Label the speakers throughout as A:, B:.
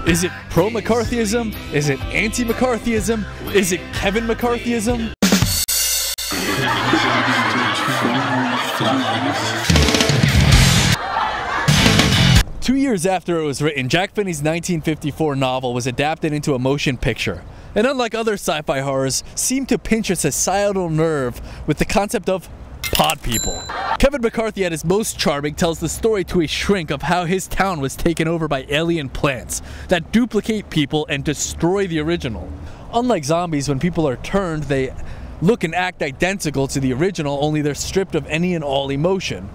A: Is it pro-McCarthyism? Is it anti-McCarthyism? Is it Kevin McCarthyism? 2 years after it was written, Jack Finney's 1954 novel was adapted into a motion picture. And unlike other sci-fi horrors, seemed to pinch a societal nerve with the concept of pod people. Kevin McCarthy at his most charming tells the story to a shrink of how his town was taken over by alien plants that duplicate people and destroy the original. Unlike zombies, when people are turned, they look and act identical to the original, only they're stripped of any and all emotion.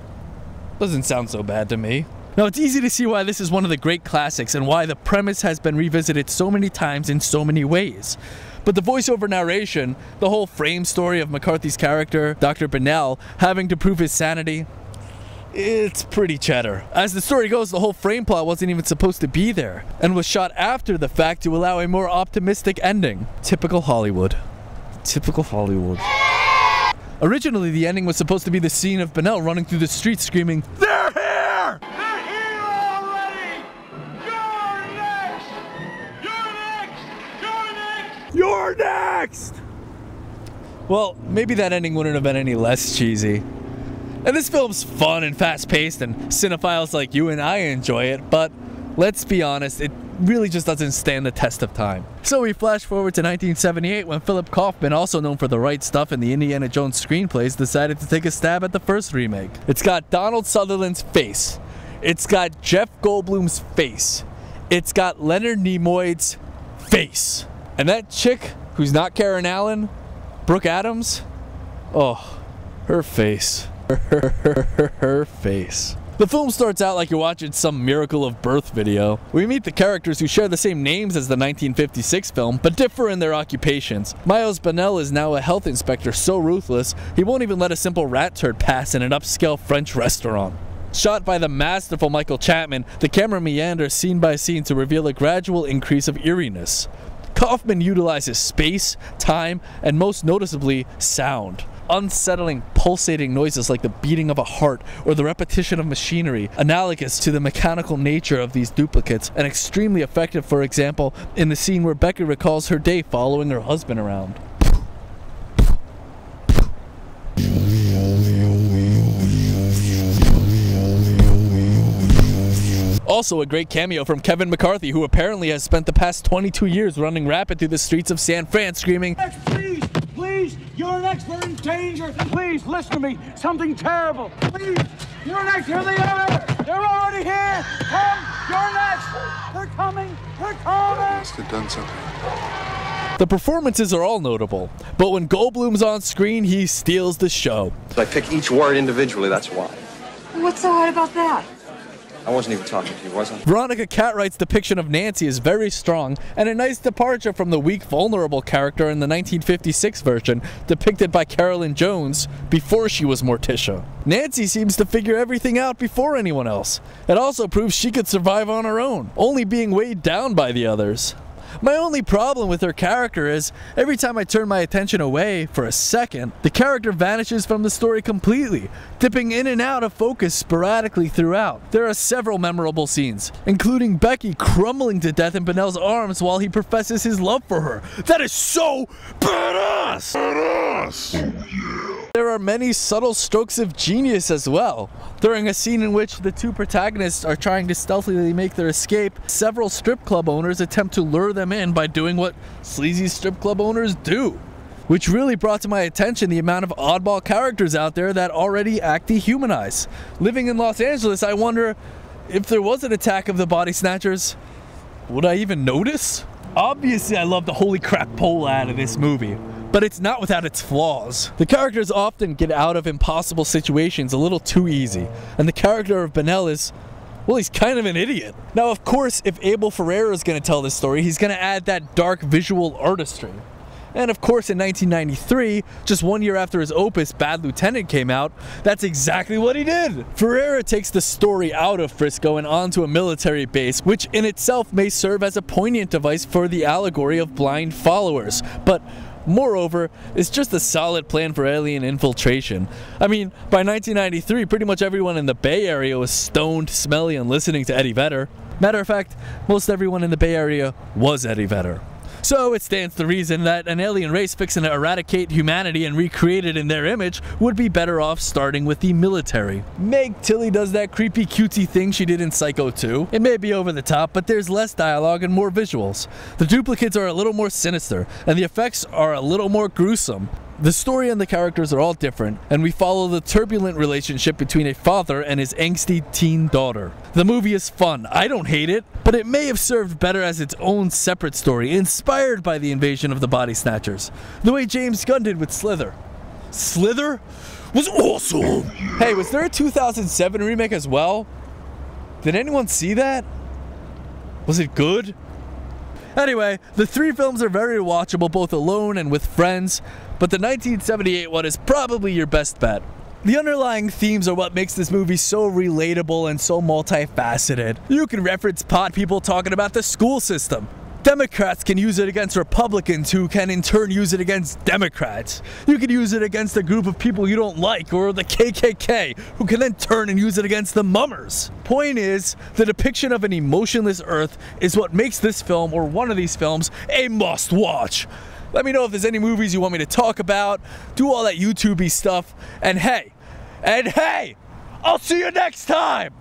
A: Doesn't sound so bad to me. Now, it's easy to see why this is one of the great classics and why the premise has been revisited so many times in so many ways. But the voiceover narration, the whole frame story of McCarthy's character, Dr. Bennell, having to prove his sanity, it's pretty cheddar. As the story goes, the whole frame plot wasn't even supposed to be there, and was shot after the fact to allow a more optimistic ending. Typical Hollywood. Typical Hollywood. Originally, the ending was supposed to be the scene of Bennell running through the streets screaming, "They're here! They're here already! You're next! You're next! You're next! You're next!" Well, maybe that ending wouldn't have been any less cheesy. And this film's fun and fast-paced, and cinephiles like you and I enjoy it, but let's be honest, it really just doesn't stand the test of time. So we flash forward to 1978 when Philip Kaufman, also known for The Right Stuff and the Indiana Jones screenplays, decided to take a stab at the first remake. It's got Donald Sutherland's face. It's got Jeff Goldblum's face. It's got Leonard Nimoy's face. And that chick, who's not Karen Allen, Brooke Adams, oh, her face. Her face. The film starts out like you're watching some Miracle of Birth video. We meet the characters who share the same names as the 1956 film, but differ in their occupations. Miles Bennell is now a health inspector so ruthless, he won't even let a simple rat turd pass in an upscale French restaurant. Shot by the masterful Michael Chapman, the camera meanders scene by scene to reveal a gradual increase of eeriness. Kaufman utilizes space, time, and most noticeably, sound. Unsettling, pulsating noises like the beating of a heart or the repetition of machinery, analogous to the mechanical nature of these duplicates, and extremely effective, for example, in the scene where Becky recalls her day following her husband around. Also a great cameo from Kevin McCarthy, who apparently has spent the past 22 years running rapid through the streets of San Fran screaming, "Please, please, you're next, we're in danger, please listen to me, something terrible, please, you're next, here they are, they're already here, come, you're next, they're coming, they're coming." Must have done something. The performances are all notable, but when Goldblum's on screen, he steals the show.
B: I pick each word individually, that's why.
C: What's so hard about that?
B: I wasn't even talking to you, was I?
A: Veronica Cartwright's depiction of Nancy is very strong, and a nice departure from the weak, vulnerable character in the 1956 version, depicted by Carolyn Jones before she was Morticia. Nancy seems to figure everything out before anyone else. It also proves she could survive on her own, only being weighed down by the others. My only problem with her character is, every time I turn my attention away for a second, the character vanishes from the story completely, dipping in and out of focus sporadically throughout. There are several memorable scenes, including Becky crumbling to death in Bennell's arms while he professes his love for her. That is so badass! Badass! Oh yeah. There are many subtle strokes of genius as well. During a scene in which the two protagonists are trying to stealthily make their escape, several strip club owners attempt to lure them in by doing what sleazy strip club owners do. Which really brought to my attention the amount of oddball characters out there that already act dehumanized. Living in Los Angeles, I wonder if there was an attack of the Body Snatchers, would I even notice? Obviously, I love the holy crap pole out of this movie, but it's not without its flaws. The characters often get out of impossible situations a little too easy, and the character of Bennell is, well, he's kind of an idiot. Now, of course, if Abel Ferrara is going to tell this story, he's going to add that dark visual artistry. And of course, in 1993, just 1 year after his opus Bad Lieutenant came out, that's exactly what he did. Ferrara takes the story out of Frisco and onto a military base, which in itself may serve as a poignant device for the allegory of blind followers. But moreover, it's just a solid plan for alien infiltration. I mean, by 1993, pretty much everyone in the Bay Area was stoned, smelly, and listening to Eddie Vedder. Matter of fact, most everyone in the Bay Area was Eddie Vedder. So it stands to reason that an alien race fixing to eradicate humanity and recreate it in their image would be better off starting with the military. Meg Tilly does that creepy cutesy thing she did in Psycho 2. It may be over the top, but there's less dialogue and more visuals. The duplicates are a little more sinister, and the effects are a little more gruesome. The story and the characters are all different, and we follow the turbulent relationship between a father and his angsty teen daughter. The movie is fun, I don't hate it, but it may have served better as its own separate story, inspired by the invasion of the Body Snatchers, the way James Gunn did with Slither. Slither was awesome! Hey, was there a 2007 remake as well? Did anyone see that? Was it good? Anyway, the three films are very watchable both alone and with friends, but the 1978 one is probably your best bet. The underlying themes are what makes this movie so relatable and so multifaceted. You can reference pot people talking about the school system. Democrats can use it against Republicans, who can in turn use it against Democrats. You can use it against a group of people you don't like, or the KKK, who can then turn and use it against the mummers. Point is, the depiction of an emotionless Earth is what makes this film, or one of these films, a must-watch. Let me know if there's any movies you want me to talk about, do all that YouTube-y stuff, and hey, I'll see you next time!